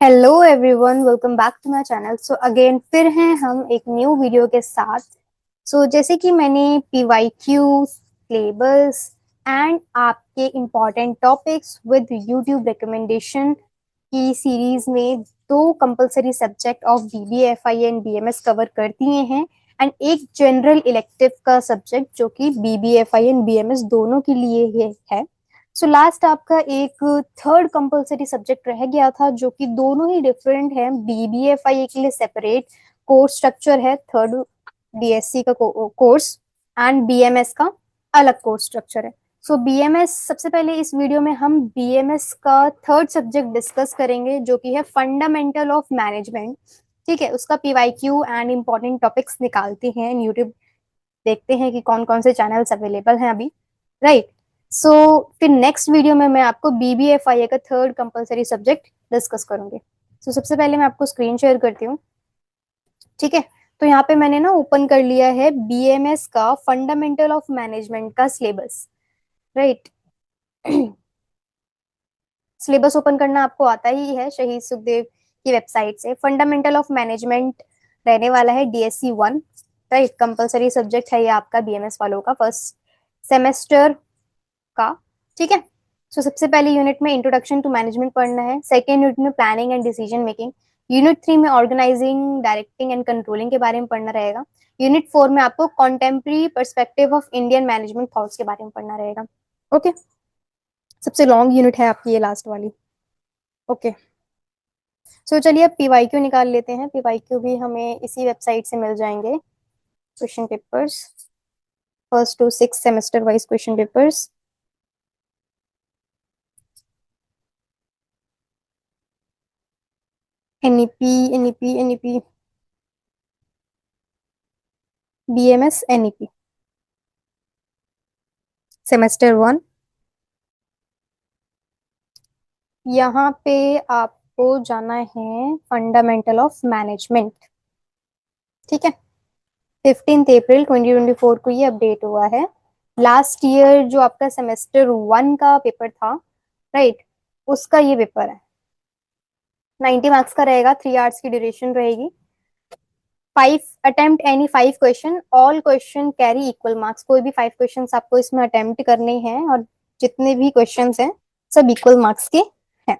Hello everyone, welcome back to my channel. So again फिर हैं हम एक न्यू वीडियो के साथ। जैसे कि मैंने पीवाईक्यू, सिलेबस एंड आपके important topics with YouTube recommendation की सीरीज में दो compulsory subject of BBFI and BMS cover कर दिए हैं एंड एक जनरल इलेक्टिव का सब्जेक्ट जो कि बीबीएफआई एंड बीएमएस दोनों के लिए ही है। लास्ट आपका एक थर्ड कंपलसरी सब्जेक्ट रह गया था जो कि दोनों ही डिफरेंट है। बीबीएफआई के लिए सेपरेट कोर्स स्ट्रक्चर है, थर्ड डीएससी का कोर्स, एंड बीएमएस का अलग कोर्स स्ट्रक्चर है। बीएमएस, सबसे पहले इस वीडियो में हम बीएमएस का थर्ड सब्जेक्ट डिस्कस करेंगे जो कि है फंडामेंटल ऑफ मैनेजमेंट। ठीक है, उसका पीवाईक्यू एंड इंपॉर्टेंट टॉपिक्स निकालते हैं यूट्यूब, देखते हैं कि कौन कौन से चैनल्स अवेलेबल हैं अभी, राइट। फिर नेक्स्ट वीडियो में मैं आपको बीबीएफआई का थर्ड कंपलसरी सब्जेक्ट डिस्कस करूंगी। सबसे पहले मैं आपको स्क्रीन शेयर करती हूँ। ठीक है, तो यहाँ पे मैंने ना ओपन कर लिया है बीएमएस का फंडामेंटल ऑफ मैनेजमेंट का सिलेबस, राइट। सिलेबस ओपन करना आपको आता ही है शहीद सुखदेव की वेबसाइट से। फंडामेंटल ऑफ मैनेजमेंट रहने वाला है डीएससी 1, राइट। कंपलसरी सब्जेक्ट है ये आपका बीएमएस वालों का फर्स्ट सेमेस्टर का। ठीक है, सबसे पहले यूनिट में इंट्रोडक्शन टू मैनेजमेंट पढ़ना है, सेकेंड यूनिट में planning and decision making, unit 3 में ऑर्गेनाइजिंग, डायरेक्टिंग एंड कंट्रोलिंग के बारे में पढ़ना रहेगा, यूनिट 4 में आपको contemporary perspective of Indian management thoughts के बारे में पढ़ना रहेगा। ओके, सबसे लॉन्ग यूनिट है आपकी ये लास्ट वाली। ओके, चलिए अब पीवाईक्यू निकाल लेते हैं। पीवाईक्यू भी हमें इसी वेबसाइट से मिल जाएंगे। Question papers, first to six semester wise question papers. NEP, NEP, NEP, BMS, NEP, semester 1। यहाँ पे आपको जाना है फंडामेंटल ऑफ मैनेजमेंट। ठीक है, 15 अप्रैल 2024 को ये अपडेट हुआ है। लास्ट ईयर जो आपका सेमेस्टर 1 का पेपर था, राइट, उसका ये पेपर है। 90 मार्क्स का रहेगा, 3 आवर्स की ड्यूरेशन रहेगी। 5 attempt any 5 question, all question carry equal marks. कोई भी 5 क्वेश्चन आपको इसमें अटेम्प्ट करने हैं और जितने भी क्वेश्चन हैं सब इक्वल मार्क्स के हैं।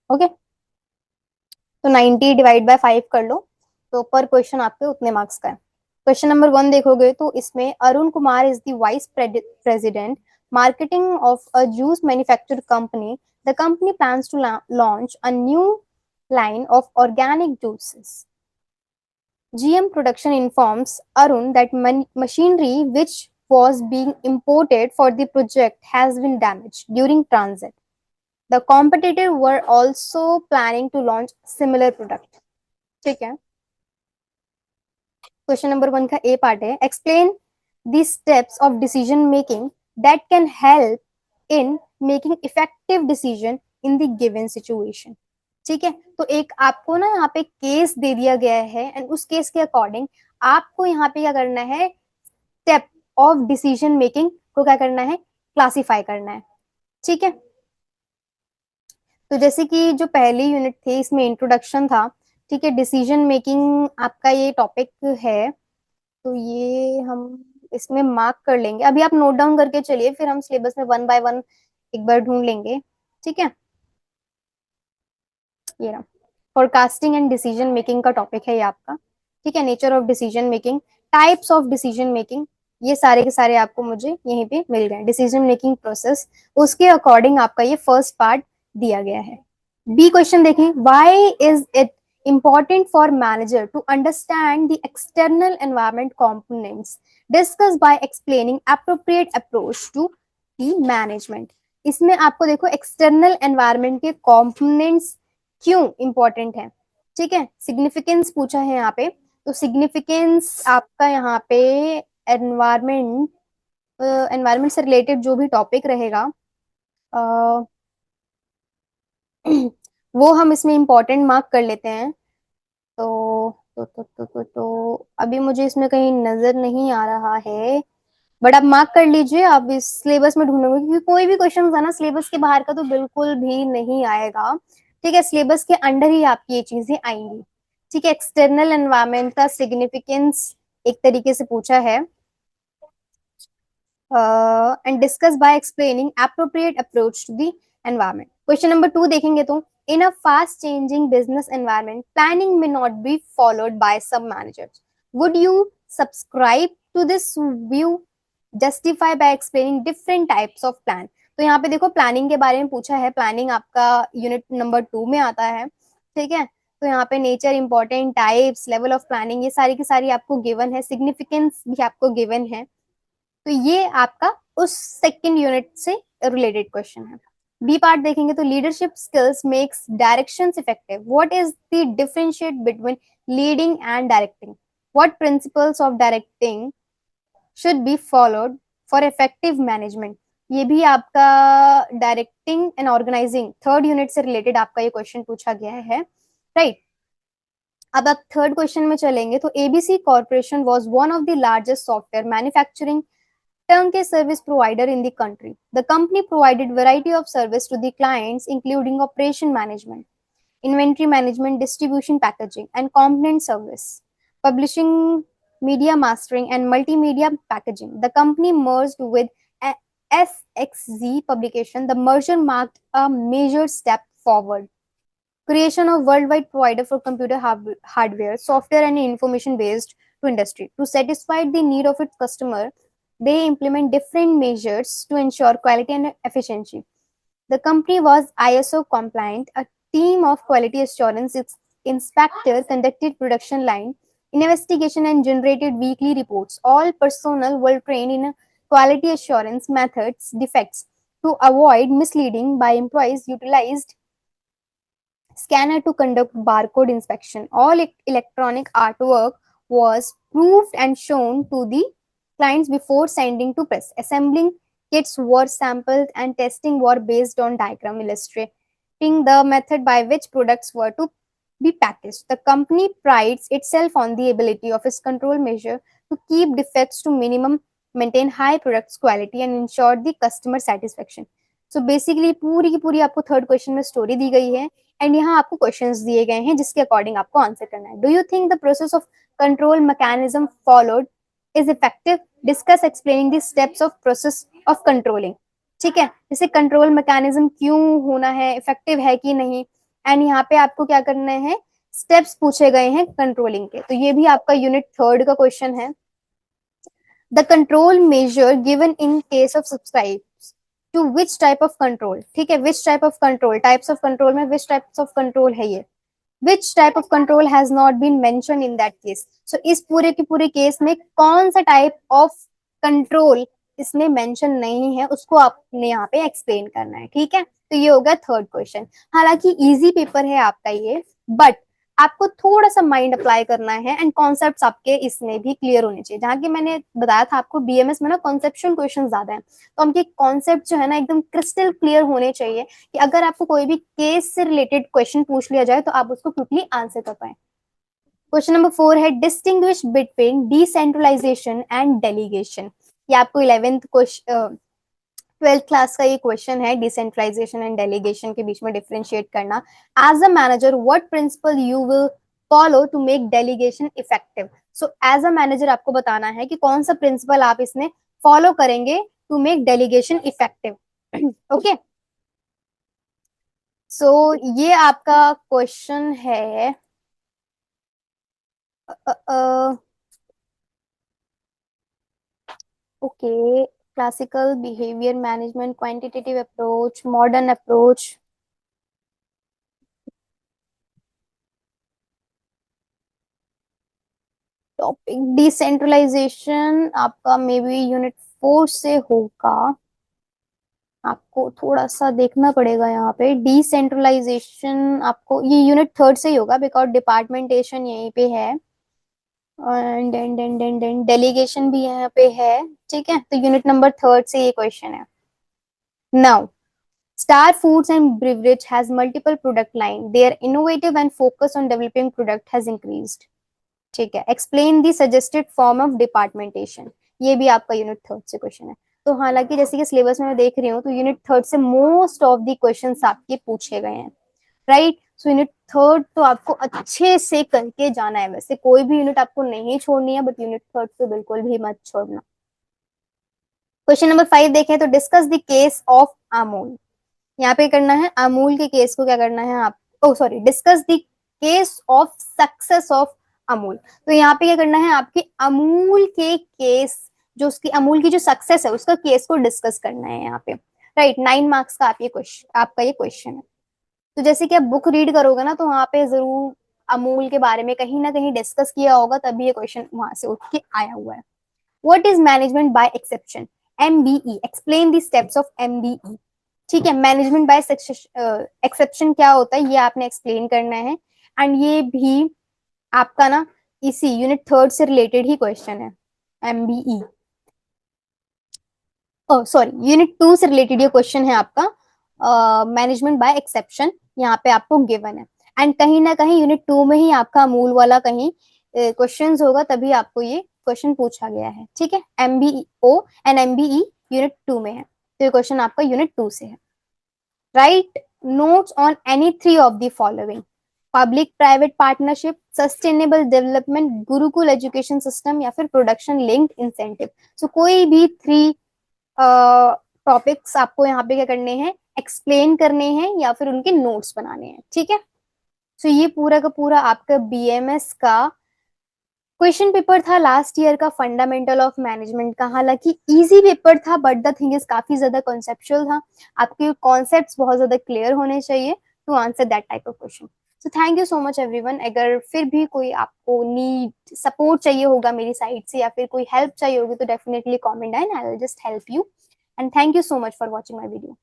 ओके, तो 90 डिवाइड बाय 5 कर लो, तो पर क्वेश्चन आपके उतने मार्क्स का है। क्वेश्चन नंबर 1 देखोगे तो इसमें Arun Kumar is the vice president marketing of a juice manufacture company. The company plans to launch a new line of organic juices. GM Production informs Arun that machinery which was being imported for the project has been damaged during transit. The competitor were also planning to launch similar product. ठीक है, question number 1 का ए part है, explain the steps of decision making that can help in making effective decision in the given situation. ठीक है, तो एक आपको ना यहाँ पे केस दे दिया गया है एंड उस केस के अकॉर्डिंग आपको यहाँ पे क्या करना है, स्टेप ऑफ डिसीजन मेकिंग को क्या करना है, क्लासिफाई करना है। ठीक है, तो जैसे कि जो पहली यूनिट थी इसमें इंट्रोडक्शन था, ठीक है, डिसीजन मेकिंग आपका ये टॉपिक है, तो ये हम इसमें मार्क कर लेंगे। अभी आप नोट डाउन करके चलिए, फिर हम सिलेबस में 1 बाय 1 एक बार ढूंढ लेंगे। ठीक है, ये रहा, फोरकास्टिंग एंड डिसीजन मेकिंग का टॉपिक है ये आपका। ठीक है, nature of decision making, types of decision making, ये सारे के सारे आपको मुझे यहीं पे मिल गए। डिसीजन मेकिंग प्रोसेस, उसके अकॉर्डिंग आपका ये फर्स्ट पार्ट दिया गया है। बी क्वेश्चन देखें, why is it important for manager to understand the external environment components, discuss by explaining appropriate approach to the management। इसमें आपको देखो एक्सटर्नल एनवायरमेंट के कंपोनेंट्स क्यों इंपॉर्टेंट है। ठीक है, सिग्निफिकेंस पूछा है यहाँ पे, तो सिग्निफिकेंस आपका यहाँ पे एनवायरमेंट, एनवायरमेंट से रिलेटेड जो भी टॉपिक रहेगा वो हम इसमें इंपॉर्टेंट मार्क कर लेते हैं। तो अभी मुझे इसमें कहीं नजर नहीं आ रहा है, बट आप मार्क कर लीजिए, आप इस सिलेबस में ढूंढोगे क्योंकि कोई भी क्वेश्चन है ना सिलेबस के बाहर का तो बिल्कुल भी नहीं आएगा। ठीक है, सिलेबस के अंडर ही आपकी ये चीजें आएंगी। ठीक है, एक्सटर्नल एनवायरनमेंट का सिग्निफिकेंस एक तरीके से पूछा है, and discuss by explaining appropriate approach to the environment. Question number 2 देखेंगे तो, in a fast changing business environment planning में नॉट बी फॉलोड बाय सब managers, would you subscribe to this view, justify by explaining different types of plan. तो यहाँ पे देखो planning के बारे में पूछा है, प्लानिंग आपका यूनिट नंबर 2 में आता है। ठीक है, तो यहाँ पे nature, important, types, level of planning, ये सारी की सारी आपको गिवन है, सिग्निफिकेंस भी आपको गिवन है। तो ये आपका उस सेकंड यूनिट से रिलेटेड क्वेश्चन है। बी पार्ट देखेंगे तो, leadership skills makes directions effective, what is the differentiate between leading and directing, what principles of directing should be followed for effective management. ये भी आपका directing and organizing third unit से related आपका ये question पूछा गया है, राइट। अब आप थर्ड क्वेश्चन में चलेंगे तो, ABC corporation was one of the largest software manufacturing turnkey service provider in the country. The company provided variety of service to the clients, including operation management, inventory management, distribution, packaging, and component service, publishing, media mastering, and multimedia packaging. The company merged with SXZ Publication. The merger marked a major step forward. Creation of worldwide provider for computer hardware, software, and information based to industry. To satisfy the need of its customer, they implement different measures to ensure quality and efficiency. The company was ISO compliant. A team of quality assurance inspectors conducted production line investigation and generated weekly reports. All personnel were trained in quality assurance methods defects. To avoid misleading by employees, utilized scanner to conduct barcode inspection. All electronic artwork was proofed and shown to the clients before sending to press. Assembling kits were sampled and testing were based on diagram illustrating the method by which products were to be packaged. The company prides itself on the ability of its control measure to keep defects to minimum, maintain high product quality and ensure the customer satisfaction. So basically पूरी की पूरी आपको third question में story दी गई है and यहाँ आपको questions दिए गए हैं जिसके अकॉर्डिंग आपको आंसर करना है। Do you think the process of control mechanism followed is effective, discuss explaining the steps of process of controlling. ठीक है, जैसे कंट्रोल मैकेनिज्म क्यों होना है, इफेक्टिव है कि नहीं, एंड यहाँ पे आपको क्या करना है, स्टेप्स पूछे गए हैं कंट्रोलिंग के। तो ये भी आपका यूनिट थर्ड का क्वेश्चन है। The control measure given in case of subscribe to which type of control. ठीक है, which type of control, types of control में विच टाइप्स ऑफ कंट्रोल है ये, which type of control has not been mentioned in that case. So इस पूरे के पूरे case में कौन सा टाइप ऑफ कंट्रोल इसमें मेंशन नहीं है उसको आपने यहाँ पे एक्सप्लेन करना है। ठीक है, तो ये होगा थर्ड क्वेश्चन। हालांकि इजी पेपर है आपका ये, बट आपको थोड़ा सा माइंड अप्लाई करना है एंड कॉन्सेप्ट्स आपके इसमें भी क्लियर होने चाहिए। जहाँ की मैंने बताया था आपको बीएमएस में ना कॉन्सेप्चुअल क्वेश्चन ज्यादा है, तो हमके कॉन्सेप्ट जो है ना एकदम क्रिस्टल क्लियर होने चाहिए कि अगर आपको कोई भी केस से रिलेटेड क्वेश्चन पूछ लिया जाए तो आप उसको क्विकली आंसर कर पाए। क्वेश्चन नंबर 4 है, distinguish between decentralization and delegation. ये आपको 12th क्लास का ये क्वेश्चन है, डिसेंट्रलाइजेशन एंड डेलीगेशन के बीच में डिफरेंशिएट करना। As a manager what principle you will follow to make delegation effective. So as a manager आपको बताना है कि कौन सा प्रिंसिपल आप इसमें फॉलो करेंगे to make delegation effective. Okay, so ये आपका क्वेश्चन है। Okay, classical behaviour management, quantitative approach, modern approach. Topic decentralisation आपका मे बी यूनिट 4 से होगा, आपको थोड़ा सा देखना पड़ेगा यहाँ पे। डिसेंट्रलाइजेशन आपको ये यूनिट थर्ड से ही होगा बिकॉज डिपार्टमेंटेशन यहीं पे है एंड डेलीगेशन भी यहाँ पे है। ठीक है, तो यूनिट नंबर थर्ड से ये क्वेश्चन है। Now Star Foods and Beverage has multiple product line. Their innovative and focus on developing product has increased. ठीक है, explain the suggested form of departmentation. ये भी आपका यूनिट थर्ड से क्वेश्चन है। तो हालांकि जैसे कि सिलेबस में मैं देख रही हूँ तो यूनिट थर्ड से मोस्ट ऑफ द क्वेश्चंस आपके पूछे गए हैं। राइट। सो यूनिट थर्ड तो आपको अच्छे से करके जाना है, वैसे कोई भी यूनिट आपको नहीं छोड़नी है, बट यूनिट थर्ड तो बिल्कुल भी मत छोड़ना। क्वेश्चन नंबर 5 देखें तो discuss the case of Amul. यहाँ पे करना है अमूल के केस को क्या करना है आप, oh sorry, discuss the case of success of Amul. तो यहाँ पे क्या करना है, आपके अमूल के केस, जो उसकी अमूल की जो सक्सेस है उसका केस को डिस्कस करना है यहाँ पे। राइट, 9 मार्क्स का आप ये क्वेश्चन, आपका ये क्वेश्चन है। तो जैसे कि आप बुक रीड करोगे ना, तो वहां पे जरूर अमूल के बारे में कहीं ना कहीं डिस्कस किया होगा, तभी ये क्वेश्चन वहां से उठ के आया हुआ है। What is management by exception, MBE, explain the steps of MBE. ठीक है, मैनेजमेंट बाय एक्सेप्शन क्या होता है ये आपने एक्सप्लेन करना है। एंड ये भी आपका ना इसी यूनिट थर्ड से रिलेटेड ही क्वेश्चन है, MBE, oh sorry, unit two से रिलेटेड ये क्वेश्चन है आपका, मैनेजमेंट बाय एक्सेप्शन यहाँ पे आपको गिवन है। एंड कहीं ना कहीं यूनिट टू में ही आपका मूल वाला कहीं क्वेश्चंस होगा, तभी आपको ये क्वेश्चन पूछा गया है। ठीक है, MBO and MBE unit two में है, तो ये क्वेश्चन आपका यूनिट टू से है। Right notes on any three of the following, public private partnership, sustainable development, Gurukul education system, या फिर प्रोडक्शन लिंक्ड इंसेंटिव। सो कोई भी थ्री टॉपिक्स आपको यहाँ पे क्या करने हैं, एक्सप्लेन करने हैं या फिर उनके नोट्स बनाने हैं। ठीक है, सो ये पूरा का पूरा आपका बीएमएस का क्वेश्चन पेपर था लास्ट ईयर का, फंडामेंटल ऑफ मैनेजमेंट का। हालांकि इजी पेपर था, बट द थिंग इज काफी ज्यादा कॉन्सेप्चुअल था। आपके कॉन्सेप्ट्स बहुत ज्यादा क्लियर होने चाहिए to answer that type of question. So thank you so much everyone. अगर फिर भी कोई आपको नीड सपोर्ट चाहिए होगा मेरी साइड से, या फिर कोई हेल्प चाहिए होगी, तो definitely comment and I will just help you. And thank you so much for watching my video.